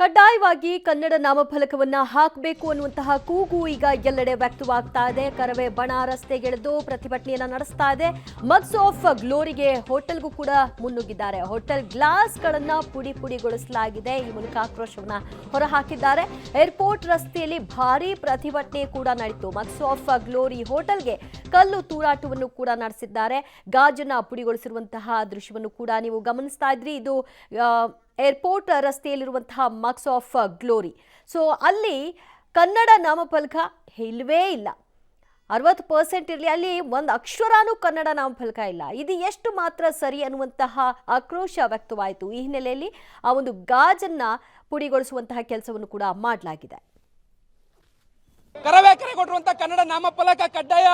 ಕಡ್ಡಾಯವಾಗಿ ಕನ್ನಡ ನಾಮಫಲಕವನ್ನ ಹಾಕಬೇಕು ಅನ್ನುವಂತಹ ಕೂಗು ಈಗ ಎಲ್ಲೆಡೆ ವ್ಯಕ್ತವಾಗ್ತಾ ಇದೆ. ಕರವೇ ಬಣ ರಸ್ತೆಗೆಳೆದು ಪ್ರತಿಭಟನೆಯನ್ನ ನಡೆಸ್ತಾ ಇದೆ. ಮಗ್ಸ್ ಆಫ್ ಗ್ಲೋರಿಗೆ ಹೋಟೆಲ್ಗೂ ಕೂಡ ಮುನ್ನುಗ್ಗಿದ್ದಾರೆ. ಹೋಟೆಲ್ ಗ್ಲಾಸ್ಗಳನ್ನ ಪುಡಿಗೊಳಿಸಲಾಗಿದೆ. ಈ ಮೂಲಕ ಆಕ್ರೋಶವನ್ನ ಹೊರಹಾಕಿದ್ದಾರೆ. ಏರ್ಪೋರ್ಟ್ ರಸ್ತೆಯಲ್ಲಿ ಭಾರೀ ಪ್ರತಿಭಟನೆ ಕೂಡ ನಡೆಯಿತು. ಮಗ್ಸ್ ಆಫ್ ಗ್ಲೋರಿ ಹೋಟೆಲ್ಗೆ ಕಲ್ಲು ತೂರಾಟವನ್ನು ಕೂಡ ನಡೆಸಿದ್ದಾರೆ. ಗಾಜನ್ನ ಪುಡಿಗೊಳಿಸಿರುವಂತಹ ದೃಶ್ಯವನ್ನು ಕೂಡ ನೀವು ಗಮನಿಸ್ತಾ ಇದ್ರಿ. ಇದು ಏರ್ಪೋರ್ಟ್ ರಸ್ತೆಯಲ್ಲಿರುವಂತಹ ಮಗ್ಸ್ ಆಫ್ ಗ್ಲೋರಿ. ಸೊ ಅಲ್ಲಿ ಕನ್ನಡ ನಾಮಫಲಕ ಇಲ್ಲವೇ ಇಲ್ಲ. 60% ಇರಲಿ, ಅಲ್ಲಿ ಒಂದು ಅಕ್ಷರಾನೂ ಕನ್ನಡ ನಾಮಫಲಕ ಇಲ್ಲ. ಇದು ಎಷ್ಟು ಮಾತ್ರ ಸರಿ ಅನ್ನುವಂತಹ ಆಕ್ರೋಶ ವ್ಯಕ್ತವಾಯಿತು. ಈ ಹಿನ್ನೆಲೆಯಲ್ಲಿ ಆ ಒಂದು ಗಾಜನ್ನ ಪುಡಿಗೊಳಿಸುವಂತಹ ಕೆಲಸವನ್ನು ಕೂಡ ಮಾಡಲಾಗಿದೆ. ಕರವೇ ಕರೆ ಕೊಟ್ಟಿರುವಂತ ಕನ್ನಡ ನಾಮಫಲಕ ಕಡ್ಡಾಯ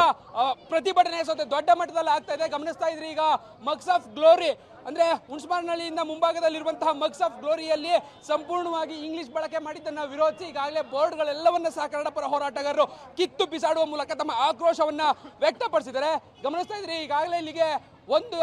ಪ್ರತಿಭಟನೆ ದೊಡ್ಡ ಮಟ್ಟದಲ್ಲಿ ಆಗ್ತಾ ಇದೆ. ಗಮನಿಸ್ತಾ ಇದ್ರಿ ಈಗ ಮಗ್ಸ್ ಆಫ್ ಗ್ಲೋರಿ ಅಂದ್ರೆ ಹುಣಸಮಾರ್ನಹಳ್ಳಿಯಿಂದ ಮುಂಭಾಗದಲ್ಲಿರುವಂತಹ ಮಗ್ಸ್ ಆಫ್ ಗ್ಲೋರಿಯಲ್ಲಿ ಸಂಪೂರ್ಣವಾಗಿ ಇಂಗ್ಲಿಷ್ ಬಳಕೆ ಮಾಡಿದ್ದನ್ನು ವಿರೋಧಿಸಿ ಈಗಾಗಲೇ ಬೋರ್ಡ್ಗಳೆಲ್ಲವನ್ನ ಸಹ ಕನ್ನಡ ಪರ ಹೋರಾಟಗಾರರು ಕಿತ್ತು ಬಿಸಾಡುವ ಮೂಲಕ ತಮ್ಮ ಆಕ್ರೋಶವನ್ನ ವ್ಯಕ್ತಪಡಿಸಿದ್ದಾರೆ. ಗಮನಿಸ್ತಾ ಇದ್ರಿ ಈಗಾಗಲೇ ಇಲ್ಲಿಗೆ ಒಂದು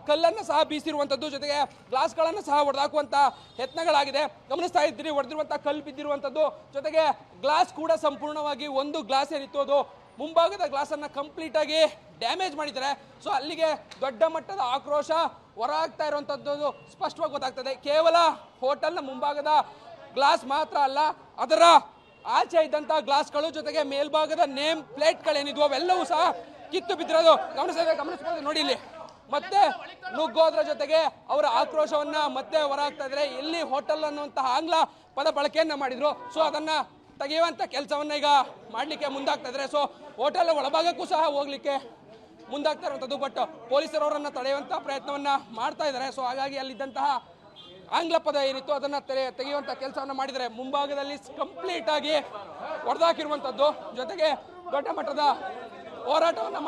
ಕಲ್ಲನ್ನು ಸಹ ಬೀಸಿರುವಂಥದ್ದು, ಜೊತೆಗೆ ಗ್ಲಾಸ್ಗಳನ್ನು ಸಹ ಹೊಡೆದಾಕುವಂಥ ಯತ್ನಗಳಾಗಿದೆ. ಗಮನಿಸ್ತಾ ಇದ್ರಿ ಹೊಡೆದಿರುವಂಥ ಕಲ್ಲು ಬಿದ್ದಿರುವಂಥದ್ದು, ಜೊತೆಗೆ ಗ್ಲಾಸ್ ಕೂಡ ಸಂಪೂರ್ಣವಾಗಿ ಒಂದು ಗ್ಲಾಸ್ ಏನಿತ್ತು ಅದು ಮುಂಭಾಗದ ಗ್ಲಾಸನ್ನು ಕಂಪ್ಲೀಟ್ ಆಗಿ ಡ್ಯಾಮೇಜ್ ಮಾಡಿದ್ದಾರೆ. ಸೊ ಅಲ್ಲಿಗೆ ದೊಡ್ಡ ಮಟ್ಟದ ಆಕ್ರೋಶ ಹೊರಹಾಗ್ತಾ ಇರುವಂಥದ್ದು ಸ್ಪಷ್ಟವಾಗಿ ಗೊತ್ತಾಗ್ತದೆ. ಕೇವಲ ಹೋಟೆಲ್ನ ಮುಂಭಾಗದ ಗ್ಲಾಸ್ ಮಾತ್ರ ಅಲ್ಲ, ಅದರ ಆಚೆ ಇದ್ದಂಥ ಗ್ಲಾಸ್ಗಳು ಜೊತೆಗೆ ಮೇಲ್ಭಾಗದ ನೇಮ್ ಪ್ಲೇಟ್ಗಳೇನಿದ್ವು ಅವೆಲ್ಲವೂ ಸಹ ಕಿತ್ತು ಬಿದ್ದಿರೋದು ಗಮನಿಸ್ಬೋದು. ನೋಡಿ ಇಲ್ಲಿ ಮತ್ತೆ ನುಗ್ಗೋದ್ರ ಜೊತೆಗೆ ಅವರ ಆಕ್ರೋಶವನ್ನ ಮತ್ತೆ ಹೊರಹಾಗ್ತಾ ಇದ್ದಾರೆ. ಎಲ್ಲಿ ಹೋಟೆಲ್ ಅನ್ನುವಂತಹ ಆಂಗ್ಲ ಪದ ಬಳಕೆಯನ್ನ ಮಾಡಿದ್ರು, ಸೊ ಅದನ್ನ ತೆಗೆಯುವಂಥ ಕೆಲಸವನ್ನ ಈಗ ಮಾಡಲಿಕ್ಕೆ ಮುಂದಾಗ್ತಾ ಇದ್ದಾರೆ. ಸೊ ಹೋಟೆಲ್ ಒಳಭಾಗಕ್ಕೂ ಸಹ ಹೋಗ್ಲಿಕ್ಕೆ ಮುಂದಾಗ್ತಾ ಇರುವಂಥದ್ದು, ಬಟ್ ಪೊಲೀಸರವರನ್ನ ತಡೆಯುವಂಥ ಪ್ರಯತ್ನವನ್ನ ಮಾಡ್ತಾ ಇದ್ದಾರೆ. ಸೊ ಹಾಗಾಗಿ ಅಲ್ಲಿದ್ದಂತಹ ಆಂಗ್ಲ ಪದ ಏನಿತ್ತು ಅದನ್ನ ತೆಗೆಯುವಂಥ ಕೆಲಸವನ್ನ ಮಾಡಿದ್ದಾರೆ. ಮುಂಭಾಗದಲ್ಲಿ ಕಂಪ್ಲೀಟ್ ಆಗಿ ಹೊಡೆದಾಕಿರುವಂಥದ್ದು, ಜೊತೆಗೆ ದೊಡ್ಡ ಮಟ್ಟದ ಹೋರಾಟವನ್ನ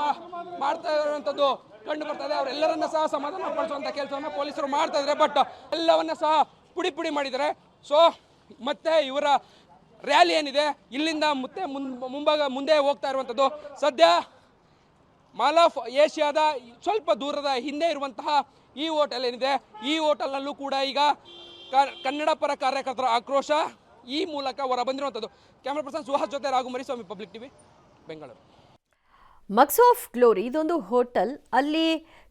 ಮಾಡ್ತಾ ಇರುವಂಥದ್ದು ಕಂಡು ಬರ್ತಾ ಇದೆ. ಅವರೆಲ್ಲರನ್ನ ಸಹ ಸಮಾಧಾನ ಪಡಿಸುವಂಥ ಕೆಲಸವನ್ನ ಪೊಲೀಸರು ಮಾಡ್ತಾ ಇದ್ದಾರೆ, ಬಟ್ ಎಲ್ಲವನ್ನ ಸಹ ಪುಡಿ ಮಾಡಿದ್ದಾರೆ. ಸೊ ಮತ್ತೆ ಇವರ ರ್ಯಾಲಿ ಏನಿದೆ ಇಲ್ಲಿಂದ ಮತ್ತೆ ಮುಂದೆ ಹೋಗ್ತಾ ಇರುವಂಥದ್ದು. ಸದ್ಯ ಮಾಲ್ ಆಫ್ ಏಷ್ಯಾದ ಸ್ವಲ್ಪ ದೂರದ ಹಿಂದೆ ಇರುವಂತಹ ಈ ಹೋಟೆಲ್ ಏನಿದೆ, ಈ ಹೋಟೆಲ್ನಲ್ಲೂ ಕೂಡ ಈಗ ಕನ್ನಡ ಪರ ಕಾರ್ಯಕರ್ತರ ಆಕ್ರೋಶ ಈ ಮೂಲಕ ಹೊರ ಬಂದಿರುವಂಥದ್ದು. ಕ್ಯಾಮರಾ ಪರ್ಸನ್ ಸುಹಾಸ್ ಜೊತೆ Raghumari, Swamy Public TV, Bengaluru. Mugs of Glory ಇದೊಂದು ಹೋಟೆಲ್. ಅಲ್ಲಿ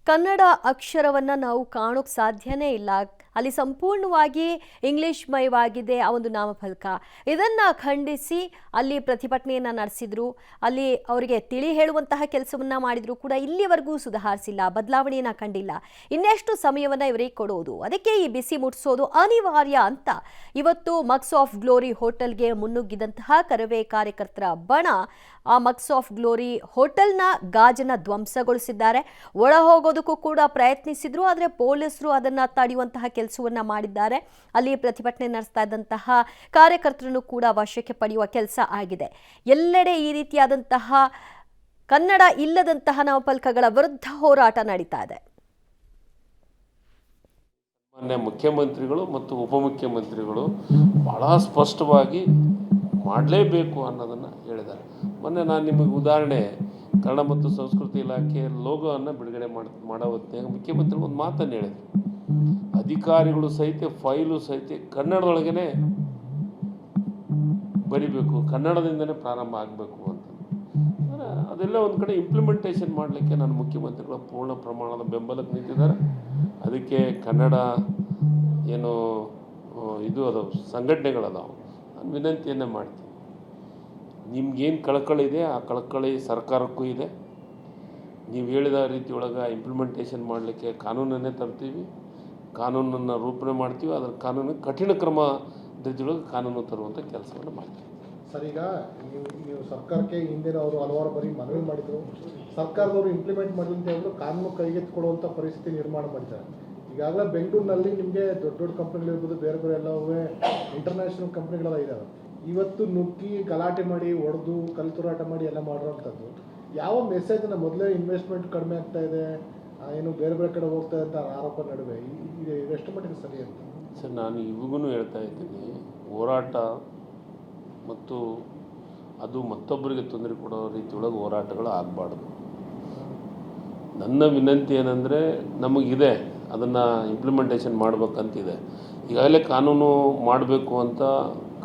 ಕನ್ನಡ ಅಕ್ಷರವನ್ನು ನಾವು ಕಾಣೋಕ್ಕೆ ಸಾಧ್ಯನೇ ಇಲ್ಲ. ಅಲ್ಲಿ ಸಂಪೂರ್ಣವಾಗಿ ಇಂಗ್ಲಿಷ್ ಮಯವಾಗಿದೆ ಆ ಒಂದು ನಾಮಫಲಕ. ಇದನ್ನು ಖಂಡಿಸಿ ಅಲ್ಲಿ ಪ್ರತಿಭಟನೆಯನ್ನು ನಡೆಸಿದ್ರು. ಅಲ್ಲಿ ಅವರಿಗೆ ತಿಳಿ ಹೇಳುವಂತಹ ಕೆಲಸವನ್ನು ಮಾಡಿದ್ರು ಕೂಡ ಇಲ್ಲಿವರೆಗೂ ಸುಧಾರಿಸಿಲ್ಲ, ಬದಲಾವಣೆಯನ್ನು ಕಂಡಿಲ್ಲ. ಇನ್ನೆಷ್ಟು ಸಮಯವನ್ನು ಇವರಿಗೆ ಕೊಡೋದು, ಅದಕ್ಕೆ ಈ ಬಿಸಿ ಮುಟ್ಟಿಸೋದು ಅನಿವಾರ್ಯ ಅಂತ ಇವತ್ತು ಮಗ್ಸ್ ಆಫ್ ಗ್ಲೋರಿ ಹೋಟೆಲ್ಗೆ ಮುನ್ನುಗ್ಗಿದಂತಹ ಕರವೇ ಕಾರ್ಯಕರ್ತರ ಬಣ ಆ ಮಗ್ಸ್ ಆಫ್ ಗ್ಲೋರಿ ಹೋಟೆಲ್ನ ಗಾಜನ್ನು ಧ್ವಂಸಗೊಳಿಸಿದ್ದಾರೆ. ಒಳ ಹೋಗೋದಕ್ಕೂ ಕೂಡ ಪ್ರಯತ್ನಿಸಿದ್ರು, ಆದರೆ ಪೊಲೀಸರು ಅದನ್ನು ತಡೆಯುವಂತಹ ಕೆಲಸವನ್ನ ಮಾಡಿದ್ದಾರೆ. ಅಲ್ಲಿ ಪ್ರತಿಭಟನೆ ನಡೆಸ್ತಾ ಇದ್ದಂತಹ ಕಾರ್ಯಕರ್ತರನ್ನು ಕೂಡ ವಶಕ್ಕೆ ಪಡೆಯುವ ಕೆಲಸ ಆಗಿದೆ. ಎಲ್ಲೆಡೆ ಈ ರೀತಿಯಾದಂತಹ ಕನ್ನಡ ಇಲ್ಲದಂತಹ ನಾಮಫಲಕಗಳ ವಿರುದ್ಧ ಹೋರಾಟ ನಡೀತಾ ಇದೆ. ಮಾನ್ಯ ಮುಖ್ಯಮಂತ್ರಿಗಳು ಮತ್ತು ಉಪಮುಖ್ಯಮಂತ್ರಿಗಳು ಬಹಳ ಸ್ಪಷ್ಟವಾಗಿ ಮಾಡಲೇಬೇಕು ಅನ್ನೋದನ್ನು ಹೇಳಿದ್ದಾರೆ. ಮೊನ್ನೆ ನಾನು ನಿಮಗೆ ಉದಾಹರಣೆ, ಕನ್ನಡ ಮತ್ತು ಸಂಸ್ಕೃತಿ ಇಲಾಖೆ ಲೋಗೋವನ್ನು ಬಿಡುಗಡೆ ಮಾಡೋ ಹೊತ್ತಿನಾಗ ಮುಖ್ಯಮಂತ್ರಿಗಳು ಒಂದು ಮಾತನ್ನು ಹೇಳಿದರು, ಅಧಿಕಾರಿಗಳು ಸಹಿತ ಫೈಲು ಸಹಿತ ಕನ್ನಡದೊಳಗೇ ಬರಿಬೇಕು, ಕನ್ನಡದಿಂದನೇ ಪ್ರಾರಂಭ ಆಗಬೇಕು ಅಂತ. ಅದೆಲ್ಲ ಒಂದು ಕಡೆ ಇಂಪ್ಲಿಮೆಂಟೇಷನ್ ಮಾಡಲಿಕ್ಕೆ ನಾನು ಮುಖ್ಯಮಂತ್ರಿಗಳ ಪೂರ್ಣ ಪ್ರಮಾಣದ ಬೆಂಬಲಕ್ಕೆ ನಿಂತಿದ್ದಾರೆ. ಅದಕ್ಕೆ ಕನ್ನಡ ಏನು ಇದು ಅದಾವೆ ಸಂಘಟನೆಗಳದಾವೆ, ನಾನು ವಿನಂತಿಯನ್ನು ಮಾಡ್ತೀನಿ. ನಿಮ್ಗೇನು ಕಳಕಳಿ ಇದೆ ಆ ಕಳಕಳಿ ಸರ್ಕಾರಕ್ಕೂ ಇದೆ. ನೀವು ಹೇಳಿದ ರೀತಿಯೊಳಗೆ ಇಂಪ್ಲಿಮೆಂಟೇಷನ್ ಮಾಡಲಿಕ್ಕೆ ಕಾನೂನನ್ನೇ ತರ್ತೀವಿ, ಕಾನೂನನ್ನು ರೂಪಣೆ ಮಾಡ್ತೀವಿ, ಅದರ ಕಾನೂನು ಕಠಿಣ ಕ್ರಮ ರೀತಿಯೊಳಗೆ ಕಾನೂನು ತರುವಂಥ ಕೆಲಸವನ್ನು ಮಾಡ್ತೀವಿ. ಸರ್, ಈಗ ನೀವು ಸರ್ಕಾರಕ್ಕೆ ಹಿಂದಿನ ಅವರು ಹಲವಾರು ಬಾರಿ ಮನವಿ ಮಾಡಿದರು, ಸರ್ಕಾರದವರು ಇಂಪ್ಲಿಮೆಂಟ್ ಮಾಡಲಿ ಅಂತ ಹೇಳಿದ್ರು ಕಾನೂನು ಕೈಗೆತ್ತಿಕೊಳ್ಳುವಂಥ ಪರಿಸ್ಥಿತಿ ನಿರ್ಮಾಣ ಮಾಡಿದ್ದಾರೆ. ಈಗಾಗಲೇ ಬೆಂಗಳೂರಿನಲ್ಲಿ ನಿಮಗೆ ದೊಡ್ಡ ದೊಡ್ಡ ಕಂಪ್ನಿಗಳಿರ್ಬೋದು, ಬೇರೆ ಎಲ್ಲವೂ ಇಂಟರ್ನ್ಯಾಷನಲ್ ಕಂಪ್ನಿಗಳೆಲ್ಲ ಇದ್ದಾವೆ. ಇವತ್ತು ನುಗ್ಗಿ ಗಲಾಟೆ ಮಾಡಿ ಹೊಡೆದು ಕಲ್ಲು ತೂರಾಟ ಮಾಡಿ ಎಲ್ಲ ಮಾಡಿರೋವಂಥದ್ದು ಯಾವ ಮೆಸೇಜನ್ನು, ಮೊದಲೇ ಇನ್ವೆಸ್ಟ್ಮೆಂಟ್ ಕಡಿಮೆ ಆಗ್ತಾ ಇದೆ, ಏನು ಬೇರೆ ಕಡೆ ಹೋಗ್ತಾ ಇದೆ ಅಂತ ಆರೋಪ ನಡುವೆ ಇದು ಎಷ್ಟು ಮಟ್ಟಿಗೆ ಸರಿ ಅಂತ? ಸರ್, ನಾನು ಇವಾಗೂ ಹೇಳ್ತಾ ಇದ್ದೀನಿ, ಹೋರಾಟ ಮತ್ತು ಅದು ಮತ್ತೊಬ್ಬರಿಗೆ ತೊಂದರೆ ಕೊಡೋ ರೀತಿಯೊಳಗೆ ಹೋರಾಟಗಳು ಆಗಬಾರ್ದು. ನನ್ನ ವಿನಂತಿ ಏನಂದರೆ, ನಮಗಿದೆ ಅದನ್ನು ಇಂಪ್ಲಿಮೆಂಟೇಷನ್ ಮಾಡಬೇಕಂತಿದೆ. ಈಗಾಗಲೇ ಕಾನೂನು ಮಾಡಬೇಕು ಅಂತ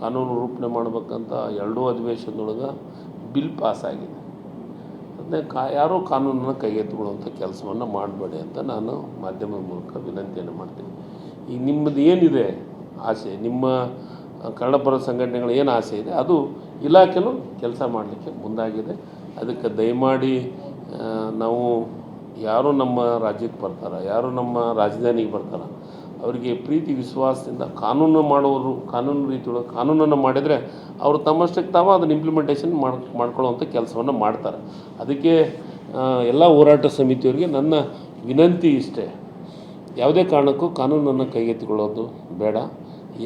ಕಾನೂನು ರೂಪಣೆ ಮಾಡಬೇಕಂತ ಎರಡೂ ಅಧಿವೇಶನದೊಳಗೆ ಬಿಲ್ ಪಾಸಾಗಿದೆ. ಅದನ್ನೇ ಯಾರೂ ಕಾನೂನನ್ನು ಕೈಗೆತ್ತಿಕೊಳ್ಳುವಂಥ ಕೆಲಸವನ್ನು ಮಾಡಬೇಡಿ ಅಂತ ನಾನು ಮಾಧ್ಯಮದ ಮೂಲಕ ವಿನಂತಿಯನ್ನು ಮಾಡ್ತೀನಿ. ಈಗ ನಿಮ್ಮದು ಏನಿದೆ ಆಸೆ, ನಿಮ್ಮ ಕನ್ನಡ ಪರ ಸಂಘಟನೆಗಳು ಏನು ಆಸೆ ಇದೆ ಅದು ಇಲಾಖೆಯೂ ಕೆಲಸ ಮಾಡಲಿಕ್ಕೆ ಮುಂದಾಗಿದೆ. ಅದಕ್ಕೆ ದಯಮಾಡಿ ನಾವು ಯಾರು ನಮ್ಮ ರಾಜ್ಯಕ್ಕೆ ಬರ್ತಾರೆ, ಯಾರು ನಮ್ಮ ರಾಜಧಾನಿಗೆ ಬರ್ತಾರೆ, ಅವರಿಗೆ ಪ್ರೀತಿ ವಿಶ್ವಾಸದಿಂದ ಕಾನೂನು ಮಾಡುವವರು ಕಾನೂನು ರೀತಿಯೊಳಗೆ ಕಾನೂನನ್ನು ಮಾಡಿದರೆ ಅವರು ತಮ್ಮಷ್ಟಕ್ಕೆ ತಾವು ಅದನ್ನು ಇಂಪ್ಲಿಮೆಂಟೇಷನ್ ಮಾಡ್ಕೊಳ್ಳೋವಂಥ ಕೆಲಸವನ್ನು ಮಾಡ್ತಾರೆ. ಅದಕ್ಕೆ ಎಲ್ಲ ಹೋರಾಟ ಸಮಿತಿಯವರಿಗೆ ನನ್ನ ವಿನಂತಿ ಇಷ್ಟೇ, ಯಾವುದೇ ಕಾರಣಕ್ಕೂ ಕಾನೂನನ್ನು ಕೈಗೆತ್ತಿಕೊಳ್ಳೋದು ಬೇಡ.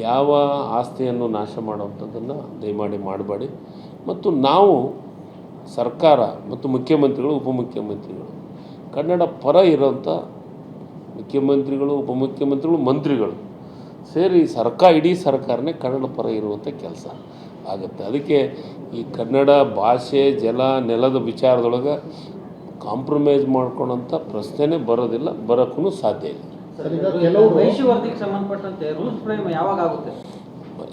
ಯಾವ ಆಸ್ತಿಯನ್ನು ನಾಶ ಮಾಡುವಂಥದ್ದನ್ನು ದಯಮಾಡಿ ಮಾಡಬೇಡಿ. ಮತ್ತು ನಾವು ಸರ್ಕಾರ ಮತ್ತು ಮುಖ್ಯಮಂತ್ರಿಗಳು ಉಪಮುಖ್ಯಮಂತ್ರಿಗಳು ಕನ್ನಡ ಪರ ಇರೋಂಥ ಮುಖ್ಯಮಂತ್ರಿಗಳು ಉಪಮುಖ್ಯಮಂತ್ರಿಗಳು ಮಂತ್ರಿಗಳು ಸೇರಿ ಇಡೀ ಸರ್ಕಾರನೇ ಕನ್ನಡ ಪರ ಇರುವಂಥ ಕೆಲಸ ಆಗುತ್ತೆ. ಅದಕ್ಕೆ ಈ ಕನ್ನಡ ಭಾಷೆ ಜಲ ನೆಲದ ವಿಚಾರದೊಳಗೆ ಕಾಂಪ್ರಮೈಸ್ ಮಾಡ್ಕೊಳ್ಳೋಂಥ ಪ್ರಶ್ನೆನೇ ಬರೋದಿಲ್ಲ, ಬರೋಕ್ಕೂ ಸಾಧ್ಯ ಇಲ್ಲ. ವೈಶ್ಯವರ್ತಿಗೆ ಸಂಬಂಧಪಟ್ಟಂತೆ ರೂಲ್ಸ್ ಫ್ರೇಮ್ ಯಾವಾಗ ಆಗುತ್ತೆ?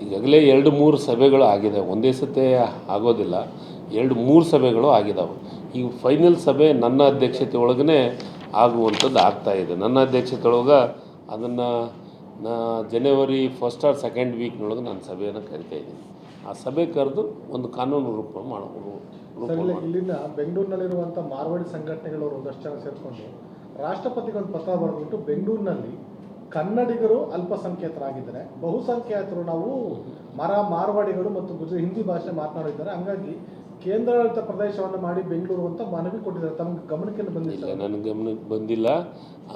ಈಗಾಗಲೇ 2-3 ಸಭೆಗಳು ಆಗಿದೆ, ಒಂದೇ ಸತೆ ಆಗೋದಿಲ್ಲ, 2-3 ಸಭೆಗಳು ಆಗಿದ್ದಾವೆ. ಈಗ ಫೈನಲ್ ಸಭೆ ನನ್ನ ಅಧ್ಯಕ್ಷತೆ ಒಳಗೇ ಆಗುವಂಥದ್ದು ಆಗ್ತಾಯಿದೆ. ನನ್ನ ಅಧ್ಯಕ್ಷತೆ ಒಳಗೆ ಅದನ್ನು ಜನವರಿ 1st or 2nd ವೀಕ್ನೊಳಗೆ ನಾನು ಸಭೆಯನ್ನು ಕರಿತಾ ಇದ್ದೀನಿ. ಆ ಸಭೆ ಕರೆದು ಒಂದು ಕಾನೂನು ರೂಪ ಮಾಡಬಹುದು. ಇಲ್ಲಿನ ಬೆಂಗಳೂರಿನಲ್ಲಿರುವಂಥ ಮಾರ್ವಾಡಿ ಸಂಘಟನೆಗಳವರು ಒಂದಷ್ಟು ಜನ ಸೇರಿಕೊಂಡು ರಾಷ್ಟ್ರಪತಿಗೊಂದು ಪತ್ರ ಬರೆದ್ಬಿಟ್ಟು ಬೆಂಗಳೂರಿನಲ್ಲಿ ಕನ್ನಡಿಗರು ಅಲ್ಪಸಂಖ್ಯಾತರಾಗಿದ್ದಾರೆ, ಬಹುಸಂಖ್ಯಾತರು ನಾವು ಮಾರ್ವಾಡಿಗಳು ಮತ್ತು ಹಿಂದಿ ಭಾಷೆ ಮಾತನಾಡಿದ್ದಾರೆ, ಹಂಗಾಗಿ ಕೇಂದ್ರಾಡಳಿತ ಪ್ರದೇಶವನ್ನು ಮಾಡಿ ಬೆಂಗಳೂರು ಅಂತ ಮನವಿ ಕೊಟ್ಟಿದ್ದಾರೆ. ತಮ್ಮ ಗಮನಕ್ಕೆ ಬಂದಿಲ್ಲ? ನನ್ನ ಗಮನಕ್ಕೆ ಬಂದಿಲ್ಲ.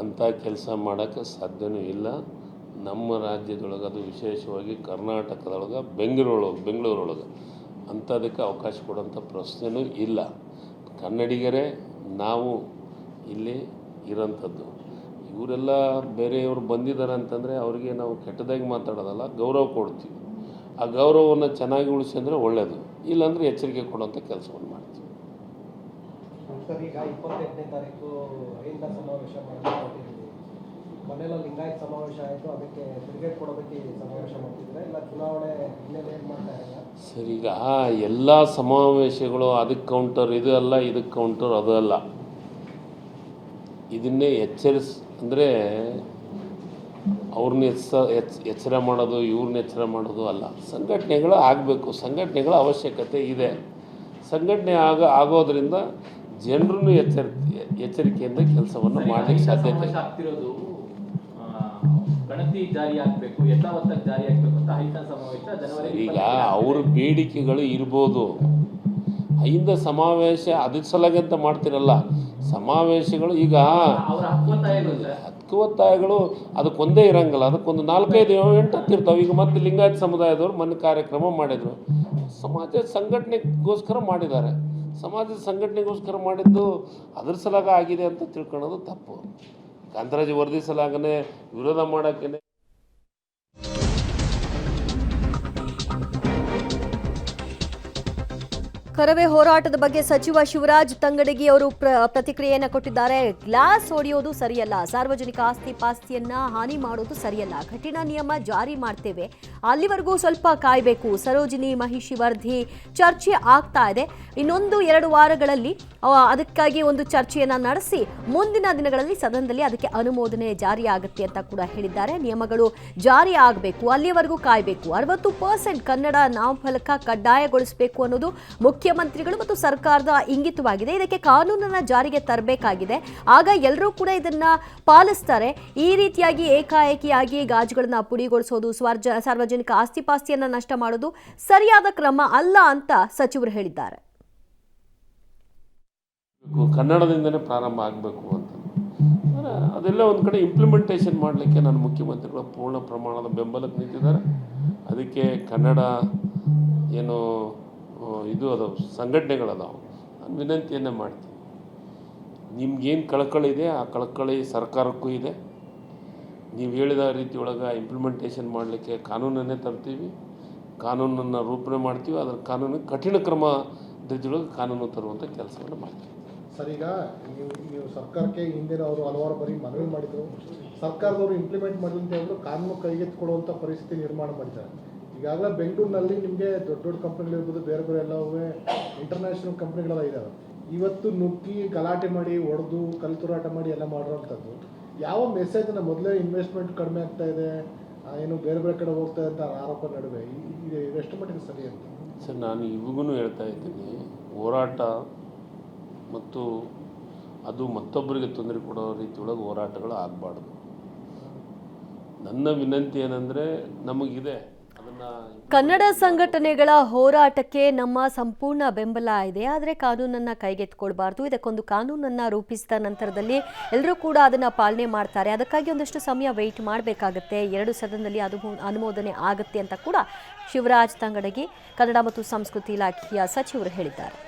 ಅಂಥ ಕೆಲಸ ಮಾಡೋಕ್ಕೆ ಸಾಧ್ಯವೂ ಇಲ್ಲ. ನಮ್ಮ ರಾಜ್ಯದೊಳಗೆ ಅದು ವಿಶೇಷವಾಗಿ ಕರ್ನಾಟಕದೊಳಗೆ ಬೆಂಗಳೂರೊಳಗೆ ಅಂಥದಕ್ಕೆ ಅವಕಾಶ ಕೊಡೋಂಥ ಪ್ರಶ್ನೆಯೂ ಇಲ್ಲ. ಕನ್ನಡಿಗರೇ ನಾವು ಇಲ್ಲಿ ಇರೋಂಥದ್ದು. ಇವರೆಲ್ಲ ಬೇರೆಯವರು ಬಂದಿದ್ದಾರೆ ಅಂತಂದರೆ ಅವರಿಗೆ ನಾವು ಕೆಟ್ಟದಾಗಿ ಮಾತಾಡೋದಲ್ಲ, ಗೌರವ ಕೊಡ್ತೀವಿ. ಆ ಗೌರವವನ್ನು ಚೆನ್ನಾಗಿ ಉಳಿಸಿ ಅಂದರೆ ಒಳ್ಳೆಯದು, ಇಲ್ಲಾಂದರೆ ಎಚ್ಚರಿಕೆ ಕೊಡುವಂಥ ಕೆಲಸವನ್ನು ಮಾಡ್ತೀವಿ. ಸರ್, ಈಗ 28ನೇ ತಾರೀಕು ಅಹಿಂದ ಸಮಾವೇಶ ಮಾಡ್ತಿದ್ದೀವಿ. ಮನೆಯಲ್ಲಿ ಲಿಂಗಾಯತ್ ಸಮಾವೇಶ ಆಯಿತು, ಅದಕ್ಕೆ ತಿರುಗೇಟ್ ಕೊಡೋದಕ್ಕೆ ಸಮಾವೇಶ ಮಾಡ್ತಿದ್ರೆ ಇಲ್ಲ ಚುನಾವಣೆ ಹಿನ್ನೆಲೆ ಏನು ಮಾಡ್ತಾ ಇಲ್ಲ ಸರ್? ಈಗ ಎಲ್ಲ ಸಮಾವೇಶಗಳು ಅದಕ್ಕೆ ಕೌಂಟರ್ ಇದು ಅಲ್ಲ, ಇದಕ್ಕೆ ಕೌಂಟರ್ ಅದು ಅಲ್ಲ. ಇದನ್ನೇ ಅಂದರೆ ಅವ್ರನ್ನ ಎಚ್ಚರ ಮಾಡೋದು, ಇವ್ರನ್ನ ಎಚ್ಚರ ಮಾಡೋದು ಅಲ್ಲ. ಸಂಘಟನೆಗಳು ಆಗಬೇಕು, ಸಂಘಟನೆಗಳ ಅವಶ್ಯಕತೆ ಇದೆ. ಸಂಘಟನೆ ಆಗೋದ್ರಿಂದ ಜನರನ್ನು ಎಚ್ಚರಿಕೆಯಿಂದ ಕೆಲಸವನ್ನು ಮಾಡಲಿಕ್ಕೆ ಸಾಧ್ಯತೆ ಆಗ್ತಿರೋದು. ಗಣತಿ ಜಾರಿ ಆಗಬೇಕು, ಯಥಾವತ್ತಾಗಿ ಜಾರಿ ಆಗಬೇಕು ಅಂತ ಅಹಿಂದ ಸಮಾವೇಶ ಜನವರಿ. ಈಗ ಅವ್ರ ಬೇಡಿಕೆಗಳು ಇರ್ಬೋದು. ಅಹಿಂದ ಸಮಾವೇಶ ಅದ್ರ ಸಲಾಗಿ ಅಂತ ಮಾಡ್ತಿರಲ್ಲ ಸಮಾವೇಶಗಳು. ಈಗ ಹಕ್ಕುವತ್ತಾಯಗಳು ಅದಕ್ಕೊಂದೇ ಇರಂಗಿಲ್ಲ, ಅದಕ್ಕೊಂದು 4-5 8 ಇರ್ತಾವೆ. ಈಗ ಮತ್ತೆ ಲಿಂಗಾಯತ ಸಮುದಾಯದವರು ಮೊನ್ನೆ ಕಾರ್ಯಕ್ರಮ ಮಾಡಿದರು, ಸಮಾಜ ಸಂಘಟನೆಗೋಸ್ಕರ ಮಾಡಿದ್ದಾರೆ. ಸಮಾಜದ ಸಂಘಟನೆಗೋಸ್ಕರ ಮಾಡಿದ್ದು ಅದ್ರ ಸಲಾಗ ಆಗಿದೆ ಅಂತ ತಿಳ್ಕೊಳ್ಳೋದು ತಪ್ಪು. ಕಾಂತರಾಜ್ ವರದಿ ಸಲಾಗನೇ ವಿರೋಧ ಮಾಡೋಕ್ಕೇ ಕರವೇ ಹೋರಾಟದ ಬಗ್ಗೆ ಸಚಿವ ಶಿವರಾಜ್ ತಂಗಡಗಿ ಅವರು ಪ್ರತಿಕ್ರಿಯೆಯನ್ನು ಕೊಟ್ಟಿದ್ದಾರೆ. ಗ್ಲಾಸ್ ಹೊಡೆಯೋದು ಸರಿಯಲ್ಲ, ಸಾರ್ವಜನಿಕ ಆಸ್ತಿ ಪಾಸ್ತಿಯನ್ನ ಹಾನಿ ಮಾಡೋದು ಸರಿಯಲ್ಲ, ಕಠಿಣ ನಿಯಮ ಜಾರಿ ಮಾಡ್ತೇವೆ, ಅಲ್ಲಿವರೆಗೂ ಸ್ವಲ್ಪ ಕಾಯಬೇಕು. ಸರೋಜಿನಿ ಮಹಿಷಿ ವರದಿ ಚರ್ಚೆ ಆಗ್ತಾ ಇದೆ, ಇನ್ನೊಂದು 2 ವಾರಗಳಲ್ಲಿ ಅದಕ್ಕಾಗಿ ಒಂದು ಚರ್ಚೆಯನ್ನ ನಡೆಸಿ ಮುಂದಿನ ದಿನಗಳಲ್ಲಿ ಸದನದಲ್ಲಿ ಅದಕ್ಕೆ ಅನುಮೋದನೆ ಜಾರಿ ಆಗುತ್ತೆ ಅಂತ ಕೂಡ ಹೇಳಿದ್ದಾರೆ. ನಿಯಮಗಳು ಜಾರಿ ಆಗಬೇಕು, ಅಲ್ಲಿಯವರೆಗೂ ಕಾಯಬೇಕು. 60% ಕನ್ನಡ ನಾಮಫಲಕ ಕಡ್ಡಾಯಗೊಳಿಸಬೇಕು ಅನ್ನೋದು ಮುಖ್ಯಮಂತ್ರಿಗಳು ಮತ್ತು ಸರ್ಕಾರದ ಇಂಗಿತವಾಗಿದೆ. ಇದಕ್ಕೆ ಕಾನೂನನ್ನ ಜಾರಿಗೆ ತರಬೇಕಾಗಿದೆ, ಆಗ ಎಲ್ಲರೂ ಕೂಡ ಇದನ್ನ ಪಾಲಿಸ್ತಾರೆ. ಈ ರೀತಿಯಾಗಿ ಏಕಾಏಕಿಯಾಗಿ ಗಾಜುಗಳನ್ನ ಪುಡಿಗೊಳಿಸೋದು, ಸಾರ್ವಜನಿಕ ಆಸ್ತಿ ಪಾಸ್ತಿಯನ್ನ ನಷ್ಟ ಮಾಡೋದು ಸರಿಯಾದ ಕ್ರಮ ಅಲ್ಲ ಅಂತ ಸಚಿವರು ಹೇಳಿದ್ದಾರೆ. ಕನ್ನಡದಿಂದನೇ ಪ್ರಾರಂಭ ಆಗಬೇಕು ಅಂತ ಅದೆಲ್ಲ ಒಂದು ಕಡೆ ಇಂಪ್ಲಿಮೆಂಟೇಷನ್ ಮಾಡಲಿಕ್ಕೆ ನಾನು ಮುಖ್ಯಮಂತ್ರಿಗಳು ಪೂರ್ಣ ಪ್ರಮಾಣದ ಬೆಂಬಲಕ್ಕೆ ನಿಂತಿದ್ದಾರೆ. ಅದಕ್ಕೆ ಕನ್ನಡ ಏನು ಇದು ಅದಾವೆ ಸಂಘಟನೆಗಳದಾವೆ, ನಾನು ವಿನಂತಿಯನ್ನೇ ಮಾಡ್ತೀನಿ. ನಿಮ್ಗೇನು ಕಳಕಳಿ ಇದೆ ಆ ಕಳಕಳಿ ಸರ್ಕಾರಕ್ಕೂ ಇದೆ. ನೀವು ಹೇಳಿದ ರೀತಿಯೊಳಗೆ ಇಂಪ್ಲಿಮೆಂಟೇಷನ್ ಮಾಡಲಿಕ್ಕೆ ಕಾನೂನನ್ನೇ ತರ್ತೀವಿ, ಕಾನೂನನ್ನು ರೂಪಣೆ ಮಾಡ್ತೀವಿ. ಅದರ ಕಾನೂನಿಗೆ ಕಠಿಣ ಕ್ರಮ ರೀತಿಯೊಳಗೆ ಕಾನೂನು ತರುವಂಥ ಕೆಲಸವನ್ನು ಮಾಡ್ತೀವಿ. ಸರ್, ಈಗ ನೀವು ಸರ್ಕಾರಕ್ಕೆ ಹಿಂದಿನ ಅವರು ಹಲವಾರು ಬಾರಿ ಮನವಿ ಮಾಡಿದರು, ಸರ್ಕಾರದವರು ಇಂಪ್ಲಿಮೆಂಟ್ ಮಾಡಲಿ ಅಂತ ಹೇಳಿದ್ರು ಕಾನೂನು ಕೈಗೆತ್ತಿಕೊಳ್ಳುವಂಥ ಪರಿಸ್ಥಿತಿ ನಿರ್ಮಾಣ ಮಾಡಿದ್ದಾರೆ. ಈಗಾಗಲೇ ಬೆಂಗಳೂರಿನಲ್ಲಿ ನಿಮಗೆ ದೊಡ್ಡ ದೊಡ್ಡ ಕಂಪ್ನಿಗಳಿರ್ಬೋದು, ಬೇರೆ ಬೇರೆ ಎಲ್ಲವೂ ಇಂಟರ್ನ್ಯಾಷನಲ್ ಕಂಪ್ನಿಗಳೆಲ್ಲ ಇದ್ದಾವೆ. ಇವತ್ತು ನುಗ್ಗಿ ಗಲಾಟೆ ಮಾಡಿ ಹೊಡೆದು ಕಲ್ತುರಾಟ ಮಾಡಿ ಎಲ್ಲ ಮಾಡಿರೋಂಥದ್ದು ಯಾವ ಮೆಸೇಜನ್ನು ಮೊದಲೇ ಇನ್ವೆಸ್ಟ್ಮೆಂಟ್ ಕಡಿಮೆ ಆಗ್ತಾ ಇದೆ, ಏನು ಬೇರೆ ಬೇರೆ ಕಡೆ ಹೋಗ್ತಾ ಇದೆ ಅಂತ ಆರೋಪ ನಡುವೆ ಇದು ಎಷ್ಟು ಮಟ್ಟಿಗೆ ಸರಿ ಅಂತ ಸರ್, ನಾನು ಇವಾಗೂ ಹೇಳ್ತಾ ಇದ್ದೀನಿ, ಹೋರಾಟ ಮತ್ತು ಅದು ಮತ್ತೊಬ್ಬರಿಗೆ ತೊಂದರೆ ಕೊಡೋ ರೀತಿಯೊಳಗೆ ಹೋರಾಟಗಳು ಆಗಬಾರ್ದು. ನನ್ನ ವಿನಂತಿ ಏನಂದರೆ, ನಮಗಿದೆ ಅದನ್ನು ಕನ್ನಡ ಸಂಘಟನೆಗಳ ಹೋರಾಟಕ್ಕೆ ನಮ್ಮ ಸಂಪೂರ್ಣ ಬೆಂಬಲ ಇದೆ. ಆದರೆ ಕಾನೂನನ್ನು ಕೈಗೆತ್ತಿಕೊಳ್ಬಾರ್ದು. ಇದಕ್ಕೊಂದು ಕಾನೂನನ್ನು ರೂಪಿಸಿದ ನಂತರದಲ್ಲಿ ಎಲ್ಲರೂ ಕೂಡ ಅದನ್ನು ಪಾಲನೆ ಮಾಡ್ತಾರೆ. ಅದಕ್ಕಾಗಿ ಒಂದಷ್ಟು ಸಮಯ ವೆಯ್ಟ್ ಮಾಡಬೇಕಾಗತ್ತೆ. 2 ಸದನದಲ್ಲಿ ಅದು ಅನುಮೋದನೆ ಆಗುತ್ತೆ ಅಂತ ಕೂಡ ಶಿವರಾಜ್ ತಂಗಡಗಿ ಕನ್ನಡ ಮತ್ತು ಸಂಸ್ಕೃತಿ ಇಲಾಖೆಯ ಸಚಿವರು ಹೇಳಿದ್ದಾರೆ.